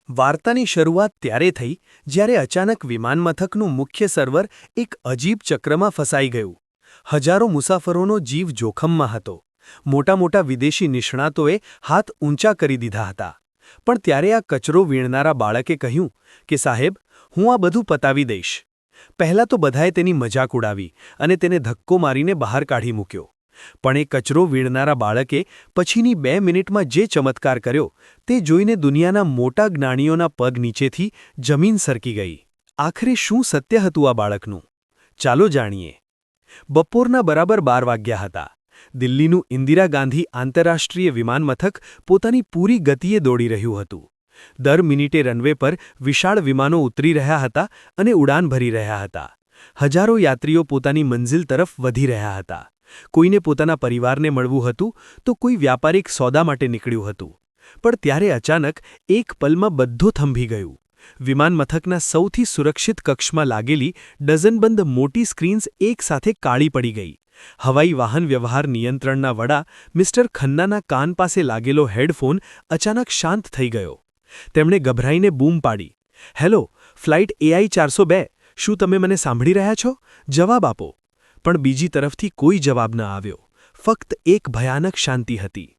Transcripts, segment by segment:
વાર્તાની શરૂઆત ત્યારે થઈ જ્યારે અચાનક વિમાનમથકનું મુખ્ય સર્વર એક અજીબ ચક્રમાં ફસાઈ ગયું. હજારો મુસાફરોનો જીવ જોખમમાં હતો. મોટા વિદેશી નિષ્ણાતોએ હાથ ઊંચા કરી દીધા હતા. પણ ત્યારે આ કચરો વીણનારા બાળકે કહ્યું કે સાહેબ, હું આ બધું પતાવી દઈશ. પહેલાં તો બધાએ તેની મજાક ઉડાવી અને તેને ધક્કો મારીને બહાર કાઢી મૂક્યો. પણ એ કચરો વીણનારા બાળકે પછીની 2 મિનિટમાં જે ચમત્કાર કર્યો તે જોઈને દુનિયાના મોટા જ્ઞાનીઓના પગ નીચેથી જમીન સરકી ગઈ. આખરે શું સત્ય હતું આ બાળકનું? ચાલો જાણીએ. બપોરના બરાબર 12 વાગ્યા હતા. દિલ્હીનું ઇન્દિરા ગાંધી આંતરરાષ્ટ્રીય વિમાનમથક પોતાની પૂરી ગતિએ દોડી રહ્યું હતું. દર મિનિટે રનવે પર વિશાળ વિમાનો ઉતરી રહ્યા હતા અને ઉડાન ભરી રહ્યા હતા. હજારો યાત્રીઓ પોતાની મંઝિલ તરફ વધી રહ્યા હતા. કોઈને પોતાના પરિવારને મળવું હતું તો કોઈ વ્યાપારિક સોદા માટે નીકળ્યું હતું. પણ ત્યારે અચાનક એક પલમાં બધું થંભી ગયું. વિમાનમથકના સૌથી સુરક્ષિત કક્ષમાં લાગેલી ડઝનબંધ મોટી સ્ક્રીન્સ એકસાથે કાળી પડી ગઈ. હવાઈ વાહન વ્યવહાર નિયંત્રણના વડા મિસ્ટર ખન્નાના કાન પાસે લાગેલો હેડફોન અચાનક શાંત થઈ ગયો. તેમણે ગભરાઈને બૂમ પાડી, "હેલો, ફ્લાઇટ AI 402, શું તમે મને સાંભળી રહ્યા છો? જવાબ આપો." પણ બીજી તરફથી કોઈ જવાબ ન આવ્યો. ફક્ત એક ભયાનક શાંતિ હતી.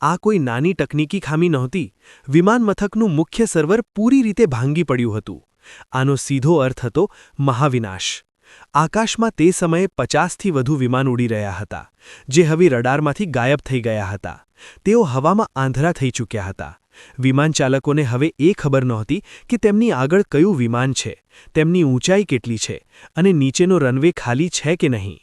આ કોઈ નાની તકનીકી ખામી નહોતી. વિમાનમથકનું મુખ્ય સર્વર પૂરી રીતે ભાંગી પડ્યું હતું. આનો સીધો અર્થ હતો મહાવિનાશ. આકાશમાં તે સમયે 50થી વધુ વિમાન ઉડી રહ્યા હતા, જે હવે રડારમાંથી ગાયબ થઈ ગયા હતા. તેઓ હવામાં આંધળા થઈ ચૂક્યા હતા. વિમાનચાલકોને હવે એ ખબર નહોતી કે તેમની આગળ કયું વિમાન છે, તેમની ઊંચાઈ કેટલી છે અને નીચેનો રનવે ખાલી છે કે નહીં.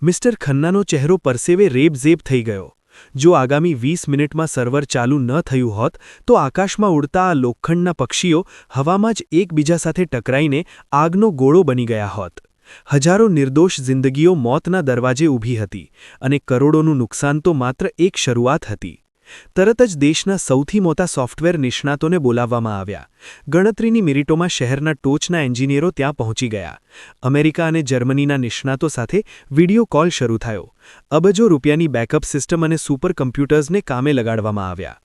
મિસ્ટર ખન્નાનો ચહેરો પરસેવે રેબઝેબ થઈ ગયો. જો આગામી 20 મિનિટમાં સર્વર ચાલુ ન થયું હોત તો આકાશમાં ઉડતા આ લોખંડના પક્ષીઓ હવામાં જ એકબીજા સાથે ટકરાઈને આગનો ગોળો બની ગયા હોત. હજારો નિર્દોષ જિંદગીઓ મોતના દરવાજે ઊભી હતી અને કરોડોનું નુકસાન તો માત્ર એક શરૂઆત હતી. તરત જ દેશના સૌથી મોટા સોફ્ટવેર નિષ્ણાતોને બોલાવવામાં આવ્યા. ગણતરીની મિનિટોમાં શહેરના ટોચના એન્જિનિયરો ત્યાં પહોંચી ગયા. અમેરિકા અને જર્મનીના નિષ્ણાતો સાથે વિડિયો કોલ શરૂ થયો. અબજો રૂપિયાની બેકઅપ સિસ્ટમ અને સુપર કમ્પ્યુટર્સને કામે લગાડવામાં આવ્યા.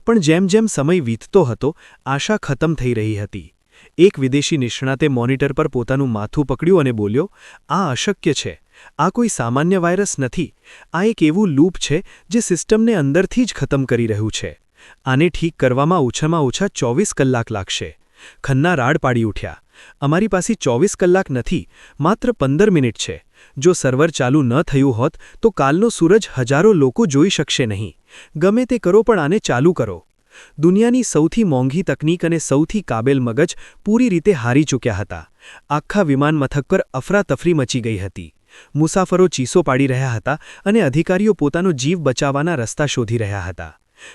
પણ જેમ સમય વીતતો હતો, આશા ખતમ થઈ રહી હતી. એક વિદેશી નિષ્ણાતે મોનિટર પર પોતાનું માથું પકડ્યું અને બોલ્યો, "આ અશક્ય છે. આ કોઈ સામાન્ય વાયરસ નથી. આ એક એવું લૂપ છે જે સિસ્ટમને અંદરથી જ ખતમ કરી રહ્યું છે. આને ઠીક કરવામાં ઓછામાં ઓછા 24 કલાક લાગશે." ખન્ના રાડ પાડી ઉઠ્યા, "અમારી પાસે 24 કલાક નથી, માત્ર 15 મિનિટ છે. જો સર્વર ચાલુ ન થયું હોત તો કાલનો સૂરજ હજારો લોકો જોઈ શકશે નહીં. ગમે તે કરો પણ આને ચાલુ કરો." દુનિયાની સૌથી મોંઘી તકનીક અને સૌથી કાબેલ મગજ પૂરી રીતે હારી ચૂક્યા હતા. આખા વિમાનમથક પર અફરાતફરી મચી ગઈ હતી. મુસાફરો ચીસો પાડી રહ્યા હતા અને અધિકારીઓ પોતાનો જીવ બચાવવાના રસ્તા શોધી રહ્યા હતા.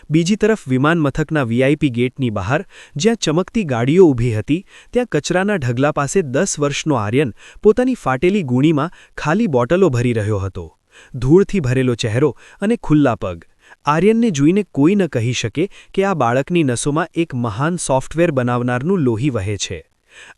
બીજી તરફ વિમાનમથકના VIP ગેટની બહાર, જ્યાં ચમકતી ગાડીઓ ઊભી હતી, ત્યાં કચરાના ઢગલા પાસે 10 વર્ષનો આર્યન પોતાની ફાટેલી ગુણીમાં ખાલી બોટલો ભરી રહ્યો હતો. ધૂળથી ભરેલો ચહેરો અને ખુલ્લા પગ. આર્યનને જોઈને કોઈ ન કહી શકે કે આ બાળકની નસોમાં એક મહાન સોફ્ટવેર બનાવનારનું લોહી વહે છે.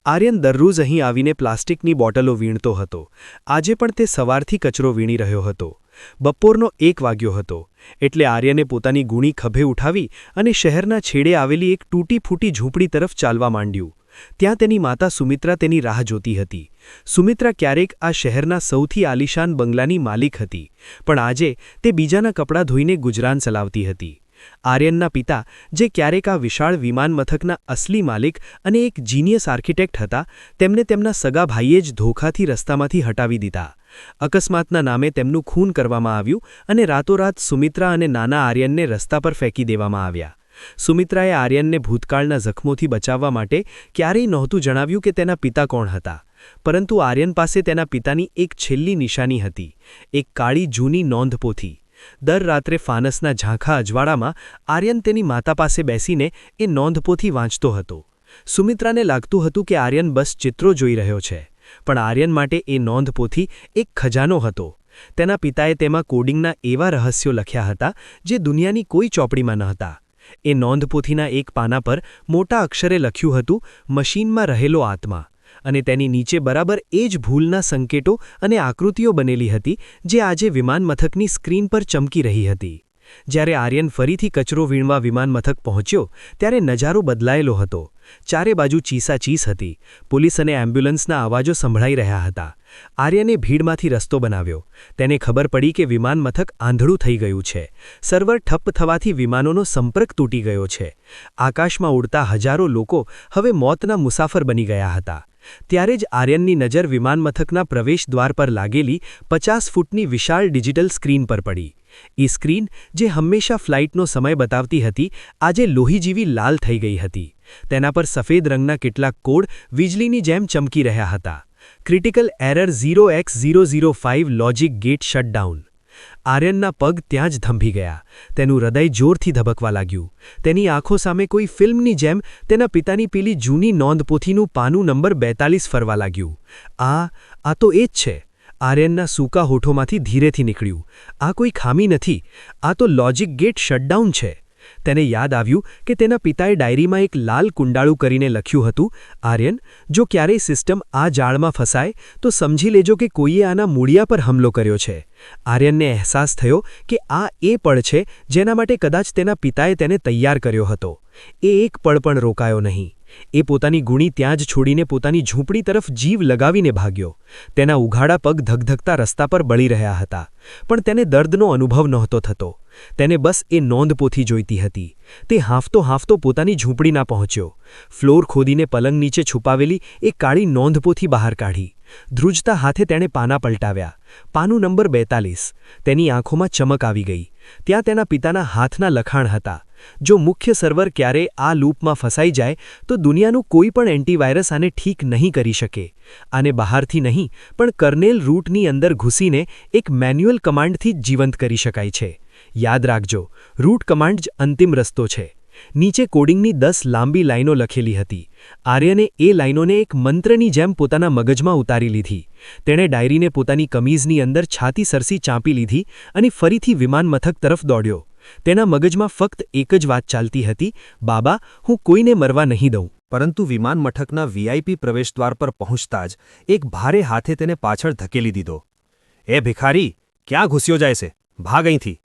આર્યન દરરોજ અહીં આવીને પ્લાસ્ટિકની બોટલો વીણતો હતો. આજે પણ તે સવારથી કચરો વીણી રહ્યો હતો. બપોરનો 1 વાગ્યો હતો એટલે આર્યને પોતાની ગુણી ખભે ઉઠાવી અને શહેરના છેડે આવેલી એક તૂટી-ફૂટી ઝૂંપડી તરફ ચાલવા માંડ્યું. ત્યાં તેની માતા સુમિત્રા તેની રાહ જોતી હતી. સુમિત્રા ક્યારેક આ શહેરના સૌથી આલિશાન બંગલાની માલિક હતી, પણ આજે તે બીજાના કપડાં ધોઈને ગુજરાન ચલાવતી હતી. આર્યનના પિતા, જે ક્યારેક આ વિશાળ વિમાનમથકના અસલી માલિક અને એક જીનિયસ આર્કિટેક્ટ હતા, તેમને તેમના સગા ભાઈએ જ ધોખાથી રસ્તામાંથી હટાવી દીધા. અકસ્માતના નામે તેમનું ખૂન કરવામાં આવ્યું અને રાતોરાત સુમિત્રા અને નાના આર્યનને રસ્તા પર ફેંકી દેવામાં આવ્યા. સુમિત્રાએ આર્યનને ભૂતકાળના જખમોથી બચાવવા માટે ક્યારેય નહોતું જણાવ્યું કે તેના પિતા કોણ હતા. પરંતુ આર્યન પાસે તેના પિતાની એક છેલ્લી નિશાની હતી, એક કાળી જૂની નોંધપોથી. દર રાત્રે ફાનસના ઝાંખા અજવાળામાં આર્યન તેની માતા પાસે બેસીને એ નોંધપોથી વાંચતો હતો. સુમિત્રાને લાગતું હતું કે આર્યન બસ ચિત્રો જોઈ રહ્યો છે, પણ આર્યન માટે એ નોંધપોથી એક ખજાનો હતો. તેના પિતાએ તેમાં કોડિંગના એવા રહસ્યો લખ્યા હતા જે દુનિયાની કોઈ ચોપડીમાં નહોતા. એ નોંધપોથીના એક પાના પર મોટા અક્ષરે લખ્યું હતું, "મશીનમાં રહેલો આત્મા." અને તેની નીચે બરાબર એ જ ભૂલના સંકેતો અને આકૃતિઓ બનેલી હતી જે આજે વિમાનમથકની સ્ક્રીન પર ચમકી રહી હતી. જ્યારે આર્યન ફરીથી કચરો વીણવા વિમાનમથક પહોંચ્યો ત્યારે નજારો બદલાયેલો હતો. ચારે બાજુ ચીસાચીસ હતી. પોલીસ અને એમ્બ્યુલન્સના અવાજો સંભળાઈ રહ્યા હતા. આર્યને ભીડમાંથી રસ્તો બનાવ્યો. તેને ખબર પડી કે વિમાન મથક આંધળું થઈ ગયું છે. સર્વર ઠપ્પ થવાથી વિમાનોનો સંપર્ક તૂટી ગયો છે. આકાશમાં ઉડતા હજારો લોકો હવે મોતના મુસાફર બની ગયા હતા. ત્યારે જ આર્યનની નજર વિમાન મથકના પ્રવેશદ્વાર પર લાગેલી 50 ફૂટની વિશાળ ડિજિટલ સ્ક્રીન પર પડી. એ સ્ક્રીન, જે હંમેશા ફ્લાઇટનો સમય બતાવતી હતી, આજે લોહી જેવી લાલ થઈ ગઈ હતી. તેના પર સફેદ રંગના કેટલાક કોડ વીજળીની જેમ ચમકી રહ્યા હતા. Critical error 0x005 logic gate shutdown. આર્યનના પગ ત્યાં જ થંભી ગયા. તેનું હૃદય જોરથી ધબકવા લાગ્યું. તેની આંખો સામે કોઈ ફિલ્મની જેમ તેના પિતાની પેલી જૂની નોંધપોથીનું પાનું નંબર 42 ફરવા લાગ્યું. આ તો એ જ છે. આર્યનના સૂકા હોઠોમાંથી ધીરેથી નીકળ્યું. આ કોઈ ખામી નથી. આ તો લોજિક ગેટ શટડાઉન છે. તેને યાદ આવ્યું કે તેના પિતાએ ડાયરીમાં એક લાલ કુંડાળું કરીને લખ્યું હતું, આર્યન, જો ક્યારેય સિસ્ટમ આ જાળમાં ફસાય તો સમજી લેજો કે કોઈએ આના મૂળિયા પર હુમલો કર્યો છે. આર્યનને અહેસાસ થયો કે આ એ પળ છે જેના માટે કદાચ તેના પિતાએ તેને તૈયાર કર્યો હતો. એ એક પળ પણ રોકાયો નહીં. એ પોતાની ગુણી ત્યાં જ છોડીને પોતાની ઝૂંપડી તરફ જીવ લગાવીને ભાગ્યો. તેના ઉઘાડા પગ ધગધગતા રસ્તા પર બળી રહ્યા હતા. પણ તેને દર્દનો અનુભવ નહોતો થતો. તેને બસ એ નોંધપોથી જોઈતી હતી. તે હાંફતો હાંફતો પોતાની ઝૂંપડીના પહોંચ્યો. ફ્લોર ખોદીને પલંગ નીચે છુપાવેલી એક કાળી નોંધપોથી બહાર કાઢી. ધ્રુજતા હાથે તેણે પાના પલટાવ્યા. પાનું નંબર 42. તેની આંખોમાં ચમક આવી ગઈ. ત્યાં તેના પિતાના હાથના લખાણ હતા. જો મુખ્ય સર્વર ક્યારે આ લૂપમાં ફસાઈ જાય તો દુનિયાનું કોઈ પણ એન્ટીવાયરસ આને ઠીક નહીં કરી શકે. આને બહારથી નહીં પણ કર્નેલ રૂટની અંદર ઘૂસીને એક મેન્યુઅલ કમાન્ડથી જ જીવંત કરી શકાય છે. યાદ રાખજો, રૂટ કમાન્ડ જ અંતિમ રસ્તો છે. નીચે કોડિંગની 10 લાંબી લાઈનો લખેલી હતી. આર્યને એ લાઈનોને એક મંત્રની જેમ પોતાના મગજમાં ઉતારી લીધી. તેણે ડાયરીને પોતાની કમીઝની અંદર છાતી સરસી ચાંપી લીધી અને ફરીથી વિમાન મથક તરફ દોડ્યો. તેના મગજમાં ફક્ત એક જ વાત ચાલતી હતી, બાબા, હું કોઈને મરવા નહીં દઉં. પરંતુ વિમાન મથકના વીઆઈપી પ્રવેશદ્વાર પર પહોંચતા જ એક ભારે હાથે તેને પાછળ ધકેલી દીધો. એ ભિખારી, ક્યાં ઘૂસ્યો જાય છે? ભાગ અહીંથી!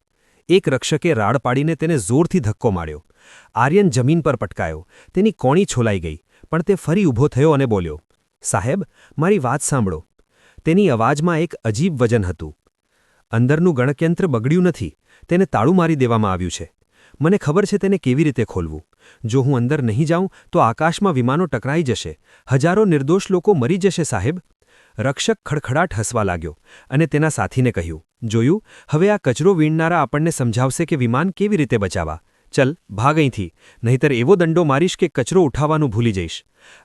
એક રક્ષકે રાડ પાડીને તેને જોરથી ધક્કો માર્યો. આર્યન જમીન પર પટકાયો. તેની કોણી છોલાઈ ગઈ, પણ તે ફરી ઊભો થયો અને બોલ્યો, સાહેબ, મારી વાત સાંભળો. તેની અવાજમાં એક અજીબ વજન હતું. અંદરનું ગણકયંત્ર બગડ્યું નથી. તેને તાળું મારી દેવામાં આવ્યું છે. મને ખબર છે તેને કેવી રીતે ખોલવું. જો હું અંદર નહીં જાઉં તો આકાશમાં વિમાનો ટકરાઈ જશે. હજારો નિર્દોષ લોકો મરી જશે, સાહેબ. રક્ષક ખડખડાટ હસવા લાગ્યો અને તેના સાથીને કહ્યું, જોયું, હવે આ કચરો વીણનારા આપણને સમજાવશે કે વિમાન કેવી રીતે બચાવવા. ચલ, ભાગ અહીંથી, નહીંતર એવો દંડો મારીશ કે કચરો ઉઠાવવાનું ભૂલી જઈશ.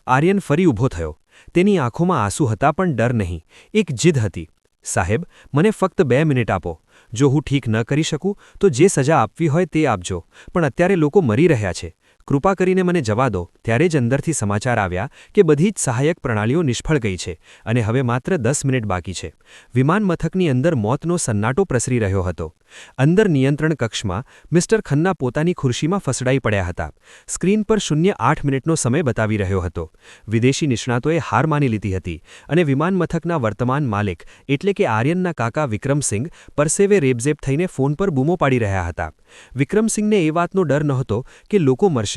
આર્યન ફરી ઊભો થયો. તેની આંખોમાં આંસુ હતા, પણ ડર નહીં, એક જીદ હતી. સાહેબ, મને ફક્ત 2 મિનિટ આપો. જો હું ઠીક ન કરી શકું તો જે સજા આપવી હોય તે આપજો, પણ અત્યારે લોકો મરી રહ્યા છે. કૃપા કરીને મને જવા દો. ત્યારે જ અંદરથી સમાચાર આવ્યા કે બધી જ સહાયક પ્રણાલીઓ નિષ્ફળ ગઈ છે અને હવે માત્ર 10 મિનિટ બાકી છે. વિમાન મથકની અંદર મોતનો સન્નાટો પ્રસરી રહ્યો હતો. અંદર નિયંત્રણ કક્ષમાં મિસ્ટર ખન્ના પોતાની ખુરશીમાં ફસડાઈ પડ્યા હતા. સ્ક્રીન પર 08 મિનિટનો સમય બતાવી રહ્યો હતો. વિદેશી નિષ્ણાતોએ હાર માની લીધી હતી અને વિમાન મથકના વર્તમાન માલિક એટલે કે આર્યનના કાકા વિક્રમસિંહ પરસેવે રેબઝેબ થઈને ફોન પર બૂમો પાડી રહ્યા હતા. વિક્રમસિંહને એ વાતનો ડર નહોતો કે લોકો મરશે.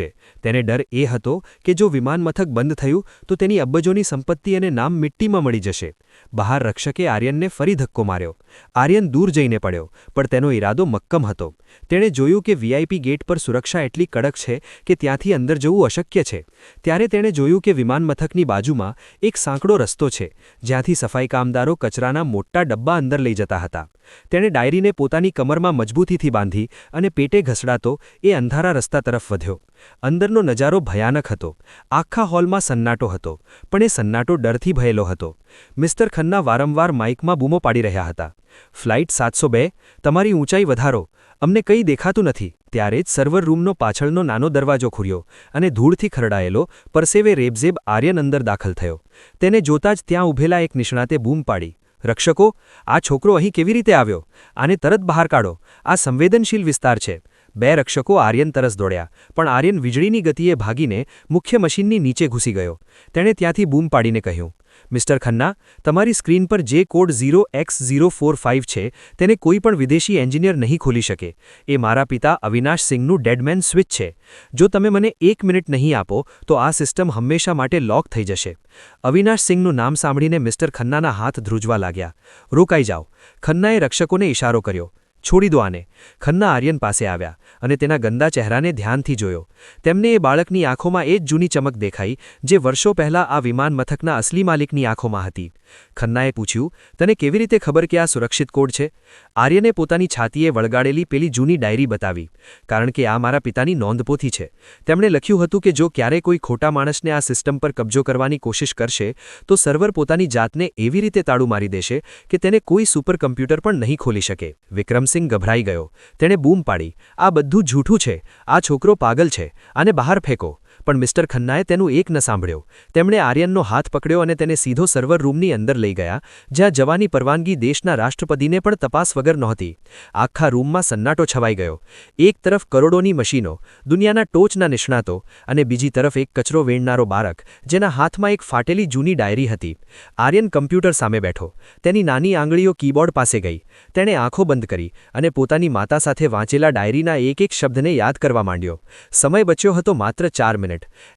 તેને ડર એ હતો કે જો વિમાન મથક બંધ થયું તો તેની અબજોની સંપત્તિ અને નામ મિટ્ટીમાં મળી જશે. બહાર રક્ષકે આર્યનને ફરી ધક્કો માર્યો. આર્યન દૂર જઈને પડ્યો, પણ તેનો ઈરાદો મક્કમ હતો. તેણે જોયું કે વીઆઈપી ગેટ પર સુરક્ષા એટલી કડક છે કે ત્યાંથી અંદર જવું અશક્ય છે. ત્યારે તેણે જોયું કે વિમાન મથકની બાજુમાં એક સાંકડો રસ્તો છે, જ્યાંથી સફાઈ કામદારો કચરાના મોટા ડબ્બા અંદર લઈ જતા હતા. તેણે ડાયરીને પોતાની કમરમાં મજબૂતીથી બાંધી અને પેટે ઘસડાતો એ અંધારા રસ્તા તરફ વધ્યો. અંદરનો નજારો ભયાનક હતો. આખા હોલમાં સન્નાટો હતો, પણ એ સન્નાટો ડરથી ભયેલો હતો. મિસ્ટર ખન્ના વારંવાર માઇકમાં બૂમો પાડી રહ્યા હતા, ફ્લાઇટ 702, તમારી ઊંચાઈ વધારો, અમને કંઈ દેખાતું નથી. ત્યારે જ સર્વર રૂમનો પાછળનો નાનો દરવાજો ખુલ્યો અને ધૂળથી ખરડાયેલો પરસેવે રેબઝેબ આર્યન અંદર દાખલ થયો. તેને જોતાં જ ત્યાં ઊભેલા એક નિષ્ણાતે બૂમ પાડી, રક્ષકો, આ છોકરો અહીં કેવી રીતે આવ્યો? આને તરત બહાર કાઢો. આ સંવેદનશીલ વિસ્તાર છે. 2 રક્ષકો આર્યન તરફ દોડ્યા, પણ આર્યન વીજળીની ગતિએ ભાગીને મુખ્ય મશીનની નીચે ઘૂસી ગયો. તેણે ત્યાંથી બૂમ પાડીને કહ્યું, મિસ્ટર ખન્ના, તમારી સ્ક્રીન પર જે કોડ 0x045 છે તેને કોઈ પણ વિદેશી એન્જિનિયર નહીં ખોલી શકે. એ મારા પિતા અવિનાશ સિંહનું ડેડમેન સ્વિચ છે. જો તમે મને 1 મિનિટ નહીં આપો તો આ સિસ્ટમ હંમેશા માટે લોક થઈ જશે. અવિનાશ સિંહનું નામ સાંભળીને મિસ્ટર ખન્નાના હાથ ધ્રુજવા લાગ્યા. રોકાઈ જાઓ. ખન્નાએ રક્ષકોને ઇશારો કર્યો. છોડી દો આને. ખન્ના આર્યન પાસે આવ્યા અને તેના ગંદા ચહેરાને ધ્યાનથી જોયો. તેમને એ બાળકની આંખોમાં એ જ જૂની ચમક દેખાઈ જે વર્ષો પહેલાં આ વિમાન મથકના અસલી માલિકની આંખોમાં હતી. ખન્નાએ પૂછ્યું, તને કેવી રીતે ખબર કે આ સુરક્ષિત કોડ છે? આર્યને પોતાની છાતીએ વળગાડેલી પેલી જૂની ડાયરી બતાવી. કારણ કે આ મારા પિતાની નોંધપોથી છે. તેમણે લખ્યું હતું કે જો ક્યારે કોઈ ખોટા માણસને આ સિસ્ટમ પર કબજો કરવાની કોશિશ કરશે તો સર્વર પોતાની જાતને એવી રીતે તાળું મારી દેશે કે તેને કોઈ સુપર કમ્પ્યુટર પણ નહીં ખોલી શકે. વિક્રમસિંહ ગભરાઈ ગયો. તેણે બૂમ પાડી, આ બધું જૂઠું છે. આ છોકરો પાગલ છે. આને બહાર ફેંકો. પણ મિસ્ટર ખન્નાએ તેનું એક ન સાંભળ્યો. તેમણે આર્યનનો હાથ પકડ્યો અને તેને સીધો સર્વર રૂમની અંદર લઈ ગયા, જ્યાં જવાની પરવાનગી દેશના રાષ્ટ્રપતિને પણ તપાસ વગર નહોતી. આખા રૂમમાં સન્નાટો છવાઈ ગયો. એક તરફ કરોડોની મશીનો, દુનિયાના ટોચના નિષ્ણાતો, અને બીજી તરફ એક કચરો વેણનારો બાળક, જેના હાથમાં એક ફાટેલી જૂની ડાયરી હતી. આર્યન કમ્પ્યુટર સામે બેઠો. તેની નાની આંગળીઓ કીબોર્ડ પાસે ગઈ. તેણે આંખો બંધ કરી અને પોતાની માતા સાથે વાંચેલા ડાયરીના એક એક શબ્દને યાદ કરવા માંડ્યો. સમય બચ્યો હતો માત્ર 4 મિનિટ.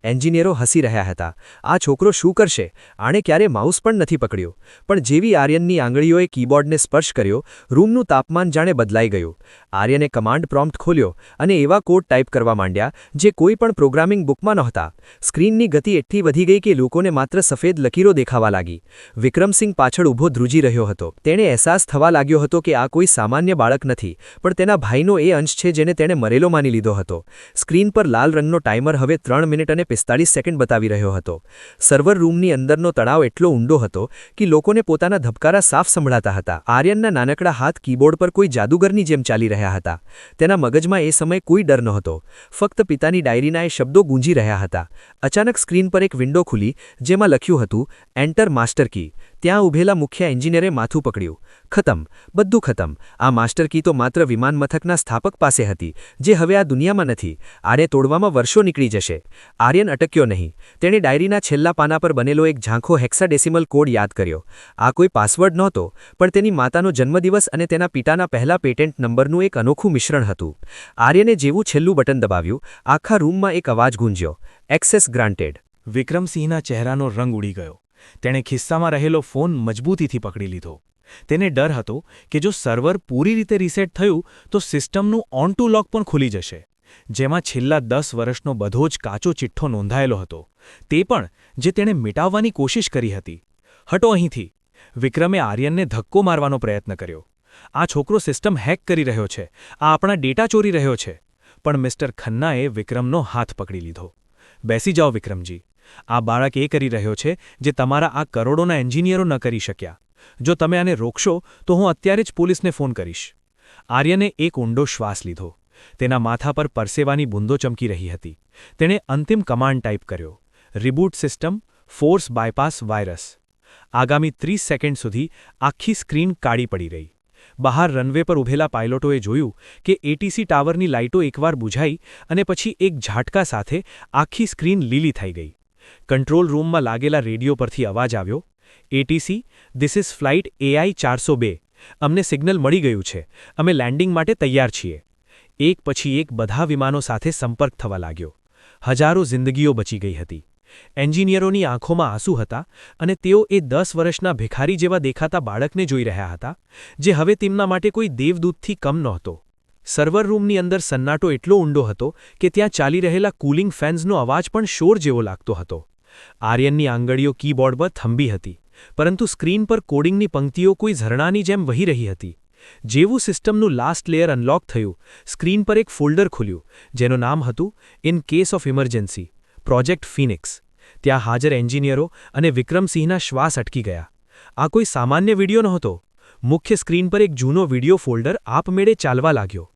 એન્જિનિયરો હસી રહ્યા હતા. આ છોકરો શું કરશે? આણે ક્યારે માઉસ પણ નથી પકડ્યું. પણ જેવી આર્યનની આંગળીઓએ કીબોર્ડને સ્પર્શ કર્યો, રૂમનું તાપમાન જાણે બદલાઈ ગયું. આર્યને કમાન્ડ પ્રોમ્પ્ટ ખોલ્યો અને એવા કોડ ટાઈપ કરવા માંડ્યા જે કોઈ પણ પ્રોગ્રામિંગ બુકમાં નહોતા. સ્ક્રીનની ગતિ એટલી વધી ગઈ કે લોકોને માત્ર સફેદ લકીરો દેખાવા લાગી. વિક્રમસિંહ પાછળ ઊભો ધ્રુજી રહ્યો હતો. તેણે અહેસાસ થવા લાગ્યો હતો કે આ કોઈ સામાન્ય બાળક નથી, પણ તેના ભાઈનો એ અંશ છે જેને તેણે મરેલો માની લીધો હતો. સ્ક્રીન પર લાલ રંગનો ટાઈમર હવે 3 મિનિટ અને 45 સેકન્ડ બતાવી રહ્યો હતો. સર્વર રૂમની અંદરનો તણાવ એટલો ઊંડો હતો કે લોકોને પોતાના ધબકારા સાફ સંભળાતા હતા. આર્યનના નાનકડા હાથ કીબોર્ડ પર કોઈ જાદુગરની જેમ ચાલી રહ્યા હતા. તેના મગજમાં એ સમય કોઈ ડર નહોતો. ફક્ત પિતાની ડાયરીના એ શબ્દો ગૂંજી રહ્યા હતા. અચાનક સ્ક્રીન પર એક વિન્ડો ખુલી જેમાં લખ્યું હતું, એન્ટર માસ્ટર કી. ત્યાં ઊભેલા મુખ્ય એન્જિનિયરે માથું પકડ્યું. ખતમ, બધું ખતમ. આ માસ્ટર કી તો માત્ર વિમાન મથકના સ્થાપક પાસે હતી, જે હવે આ દુનિયામાં નથી. આને તોડવામાં વર્ષો નીકળી જશે. આર્યન અટક્યો નહીં. તેણે ડાયરીના છેલ્લા પાના પર બનેલો એક ઝાંખો હેક્સાડેસિમલ કોડ યાદ કર્યો. આ કોઈ પાસવર્ડ નહોતો, પણ તેની માતાનો જન્મદિવસ અને તેના પિતાના પહેલા પેટેન્ટ નંબરનું એક અનોખું મિશ્રણ હતું. આર્યને જેવું છેલ્લું બટન દબાવ્યું, આખા રૂમમાં એક અવાજ ગુંજ્યો, એક્સેસ ગ્રાન્ટેડ. વિક્રમસિંહના ચહેરાનો રંગ ઉડી ગયો. તેણે ખિસ્સામાં રહેલો ફોન મજબૂતીથી પકડી લીધો. તેને ડર હતો કે જો સર્વર પૂરી રીતે રીસેટ થયું તો સિસ્ટમનું ઓન ટુ લોક પણ ખુલી જશે, જેમાં છેલ્લા 10 વર્ષનો બધો જ કાચો ચિઠ્ઠો નોંધાયેલો હતો. તે પણ જે તેણે મિટાવવાની કોશિશ કરી હતી. હટો અહીંથી. વિક્રમે આર્યનને ધક્કો મારવાનો પ્રયત્ન કર્યો. આ છોકરો સિસ્ટમ હેક કરી રહ્યો છે. આ આપણા ડેટા ચોરી રહ્યો છે. પણ મિસ્ટર ખન્નાએ વિક્રમનો હાથ પકડી લીધો. બેસી જાઓ વિક્રમજી. આ બાળક એ કરી રહ્યો છે જે તમારા આ કરોડોના એન્જિનિયરો ન કરી શક્યા. જો તમે આને રોકશો તો હું અત્યારે જ પોલીસને ફોન કરીશ. આર્યને એક ઊંડો શ્વાસ લીધો. તેના માથા પર પરસેવાની બૂંદો ચમકી રહી હતી. તેણે અંતિમ કમાન્ડ ટાઈપ કર્યો, રિબૂટ સિસ્ટમ, ફોર્સ બાયપાસ વાયરસ. આગામી 30 સેકન્ડ સુધી આખી સ્ક્રીન કાળી પડી રહી. બહાર રનવે પર ઊભેલા પાયલોટોએ જોયું કે એટીસી ટાવરની લાઇટો એકવાર બુઝાઈ અને પછી એક ઝાટકા સાથે આખી સ્ક્રીન લીલી થઈ ગઈ. કંટ્રોલ રૂમમાં લાગેલા રેડિયો પરથી અવાજ આવ્યો, ATC, this is flight AI 402. અમને સિગ્નલ મળી ગયું છે. અમે લેન્ડિંગ માટે તૈયાર છીએ. એક પછી એક બધા વિમાનો સાથે સંપર્ક થવા લાગ્યો. હજારો જિંદગીઓ બચી ગઈ હતી. એન્જિનિયરોની આંખોમાં આંસુ હતા અને તેઓ એ 10 વર્ષના ભિખારી જેવા દેખાતા બાળકને જોઈ રહ્યા હતા, જે હવે તેમના માટે કોઈ દેવદૂતથી કમ નહોતો. સર્વર રૂમની અંદર સન્નાટો એટલો ઊંડો હતો કે ત્યાં ચાલી રહેલા કૂલિંગ ફેન્સનો અવાજ પણ શોર જેવો લાગતો હતો. આર્યનની આંગળીઓ કીબોર્ડ પર થંભી હતી, પરંતુ સ્ક્રીન પર કોડિંગની પંક્તિઓ કોઈ ઝરણાની જેમ વહી રહી હતી. જેવું સિસ્ટમનું લાસ્ટ લેયર અનલોક થયું, સ્ક્રીન પર એક ફોલ્ડર ખુલ્યું, જેનું નામ હતું in case of emergency, project Phoenix. ત્યાં હાજર એન્જિનિયરો અને વિક્રમસિંહના શ્વાસ અટકી ગયા. આ કોઈ સામાન્ય વિડિયો નહોતો. મુખ્ય સ્ક્રીન પર એક જૂનો વિડિયો ફોલ્ડર આપમેળે ચાલવા લાગ્યો.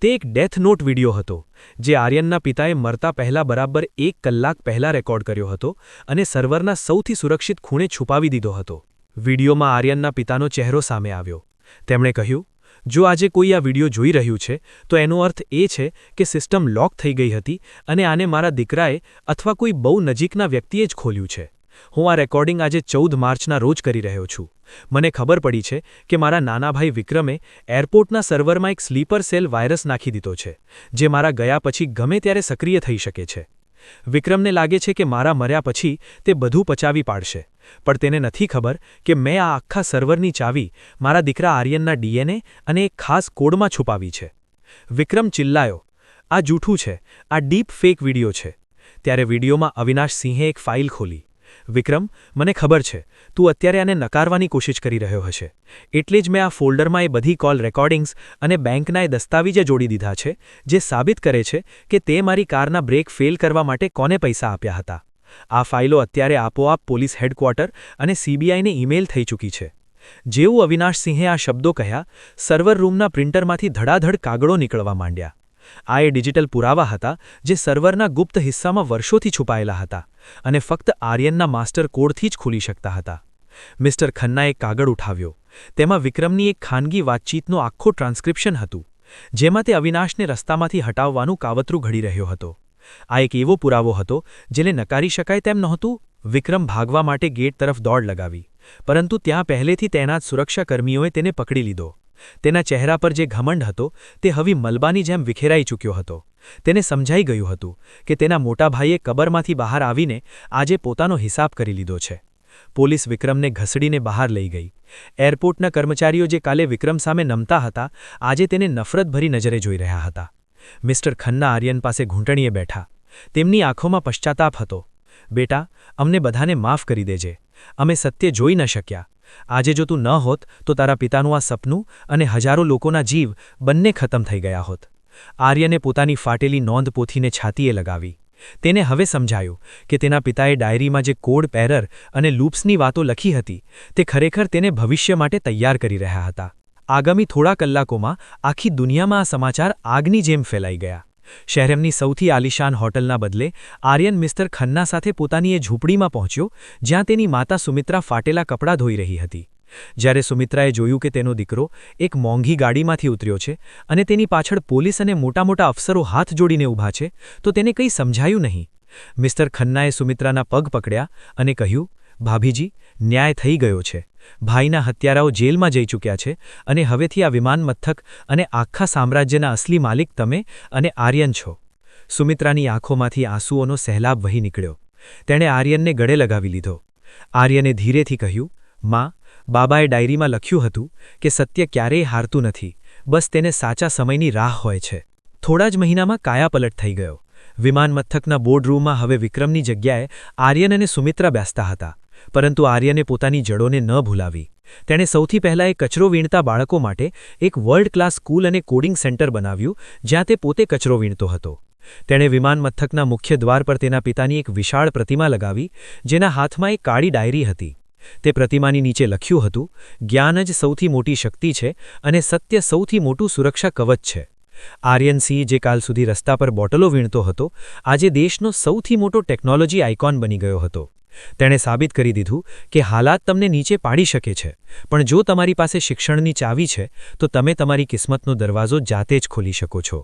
તે એક ડેથ નોટ વિડિયો હતો, જે આર્યનના પિતાએ મરતા પહેલા બરાબર 1 કલાક પહેલા રેકોર્ડ કર્યો હતો અને સર્વરના સૌથી સુરક્ષિત ખૂણે છુપાવી દીધો હતો. વિડિયોમાં આર્યનના પિતાનો ચહેરો સામે આવ્યો. તેમણે કહ્યું, જો આજે કોઈ આ વિડિયો જોઈ રહ્યું છે તો એનો અર્થ એ છે કે સિસ્ટમ લોક થઈ ગઈ હતી અને આને મારા દીકરાએ અથવા કોઈ બહુ નજીકના વ્યક્તિએ જ ખોલ્યું છે. હું આ રેકોર્ડિંગ આજે 14 માર્ચના રોજ કરી રહ્યો છું. મને ખબર પડી છે કે મારા નાના ભાઈ વિક્રમે એરપોર્ટના સર્વરમાં એક સ્લીપર સેલ વાયરસ નાખી દીધો છે, જે મારા ગયા પછી ગમે ત્યારે સક્રિય થઈ શકે છે. વિક્રમને લાગે છે કે મારા મર્યા પછી તે બધું પચાવી પાડશે, પણ તેને નથી ખબર કે મેં આ આખા સર્વરની ચાવી મારા દીકરા આર્યનના ડીએનએ અને એક ખાસ કોડમાં છુપાવી છે. વિક્રમ ચિલ્લાયો, આ જૂઠું છે, આ ડીપ ફેક વિડિયો છે. ત્યારે વિડિયોમાં અવિનાશ સિંહે એક ફાઇલ ખોલી. વિક્રમ, મને ખબર છે તું અત્યારે આને નકારવાની કોશિશ કરી રહ્યો હશે, એટલે જ મેં આ ફોલ્ડરમાં એ બધી કોલ રેકોર્ડિંગ્સ અને બેંકના એ દસ્તાવેજ જોડી દીધા છે, જે સાબિત કરે છે કે તે મારી કારના બ્રેક ફેલ કરવા માટે કોને પૈસા આપ્યા હતા. આ ફાઇલો અત્યારે આપોઆપ પોલીસ હેડક્વાર્ટર અને સીબીઆઈને ઈમેલ થઈ ચૂકી છે. જેવું અવિનાશ સિંહે આ શબ્દો કહ્યા, સર્વર રૂમના પ્રિન્ટરમાંથી ધડાધડ કાગળો નીકળવા માંડ્યા. આ એ ડિજિટલ પુરાવા હતા જે સર્વરના ગુપ્ત હિસ્સામાં વર્ષોથી છુપાયેલા હતા અને ફક્ત આર્યનના માસ્ટર કોડથી જ ખુલી શકતા હતા. મિસ્ટર ખન્નાએ કાગળ ઉઠાવ્યો. તેમાં વિક્રમની એક ખાનગી વાતચીતનો આખો ટ્રાન્સ્ક્રિપ્શન હતું, જેમાં તે અવિનાશને રસ્તામાંથી હટાવવાનું કાવતરું ઘડી રહ્યો હતો. આ એક એવો પુરાવો હતો જેને નકારી શકાય તેમ નહોતું. વિક્રમ ભાગવા માટે ગેટ તરફ દોડ લગાવી, પરંતુ ત્યાં પહેલેથી તૈનાત સુરક્ષાકર્મીઓએ તેને પકડી લીધો. તેના ચહેરા પર જે ઘમંડ હતો તે હવે મલબાની જેમ વિખેરાઈ ચૂક્યો હતો. તેને સમજાઈ ગયું હતું કે તેના મોટા ભાઈએ કબરમાંથી બહાર આવીને આજે પોતાનો હિસાબ કરી લીધો છે. પોલીસ વિક્રમને ઘસડીને બહાર લઈ ગઈ. એરપોર્ટના કર્મચારીઓ જે કાલે વિક્રમ સામે નમતા હતા, આજે તેને નફરતભરી નજરે જોઈ રહ્યા હતા. મિસ્ટર ખન્ના આર્યન પાસે ઘૂંટણીએ બેઠા. તેમની આંખોમાં પશ્ચાતાપ હતો. બેટા, અમને બધાને માફ કરી દેજે. અમે સત્ય જોઈ ન શક્યા. આજે જો તું ન હોત તો તારા પિતાનું આ સપનું અને હજારો લોકોના જીવ બંને ખતમ થઈ ગયા હોત. આર્યને પોતાની ફાટેલી નોંધ પોથીને છાતીએ લગાવી. તેને હવે સમજાયું કે તેના પિતાએ ડાયરીમાં જે કોડ પેરર અને લૂપ્સની વાતો લખી હતી તે ખરેખર તેને ભવિષ્ય માટે તૈયાર કરી રહ્યા હતા. આગામી થોડા કલાકોમાં આખી દુનિયામાં આ સમાચાર આગની જેમ ફેલાઈ ગયા. શહેરની સૌથી આલિશાન હોટલના બદલે આર્યન મિસ્ટર ખન્ના સાથે પોતાની એ ઝૂંપડીમાં પહોંચ્યો, જ્યાં તેની માતા સુમિત્રા ફાટેલા કપડાં ધોઈ રહી હતી. જ્યારે સુમિત્રાએ જોયું કે તેનો દીકરો એક મોંઘી ગાડીમાંથી ઉતર્યો છે અને તેની પાછળ પોલીસ અને મોટા મોટા અફસરો હાથ જોડીને ઊભા છે, તો તેને કંઈ સમજાયું નહીં. મિસ્ટર ખન્નાએ સુમિત્રાના પગ પકડ્યા અને કહ્યું, ભાભીજી, ન્યાય થઈ ગયો છે. ભાઈના હત્યારાઓ જેલમાં જઈ ચૂક્યા છે અને હવેથી આ વિમાન મથક અને આખા સામ્રાજ્યના અસલી માલિક તમે અને આર્યન છો. સુમિત્રાની આંખોમાંથી આંસુઓનો સહેલાબ વહી નીકળ્યો. તેણે આર્યનને ગળે લગાવી લીધો. આર્યને ધીરેથી કહ્યું, માં, બાબાએ ડાયરીમાં લખ્યું હતું કે સત્ય ક્યારેય હારતું નથી, બસ તેને સાચા સમયની રાહ હોય છે. થોડા જ મહિનામાં કાયાપલટ થઈ ગયો. વિમાન મથકના બોર્ડરૂમમાં હવે વિક્રમની જગ્યાએ આર્યન અને સુમિત્રા બેસતા હતા, પરંતુ આર્યને પોતાની જડોને ન ભૂલાવી. તેણે સૌથી પહેલાં એક કચરો વીણતા બાળકો માટે એક વર્લ્ડ ક્લાસ સ્કૂલ અને કોડિંગ સેન્ટર બનાવ્યું, જ્યાં તે પોતે કચરો વીણતો હતો. તેણે વિમાન મથકના મુખ્ય દ્વાર પર તેના પિતાની એક વિશાળ પ્રતિમા લગાવી, જેના હાથમાં એક કાળી ડાયરી હતી. તે પ્રતિમાની નીચે લખ્યું હતું, જ્ઞાન જ સૌથી મોટી શક્તિ છે અને સત્ય સૌથી મોટું સુરક્ષા કવચ છે. આર્યન સિંહ, જે કાલ સુધી રસ્તા પર બોટલો વીણતો હતો, આજે દેશનો સૌથી મોટો ટેકનોલોજી આઇકોન બની ગયો હતો. તેણે સાબિત કરી દીધું કે હાલાત તમને નીચે પાડી શકે છે, પણ જો તમારી પાસે શિક્ષણની ચાવી છે તો તમે તમારી કિસ્મતનો દરવાજો જાતે જ ખોલી શકો છો.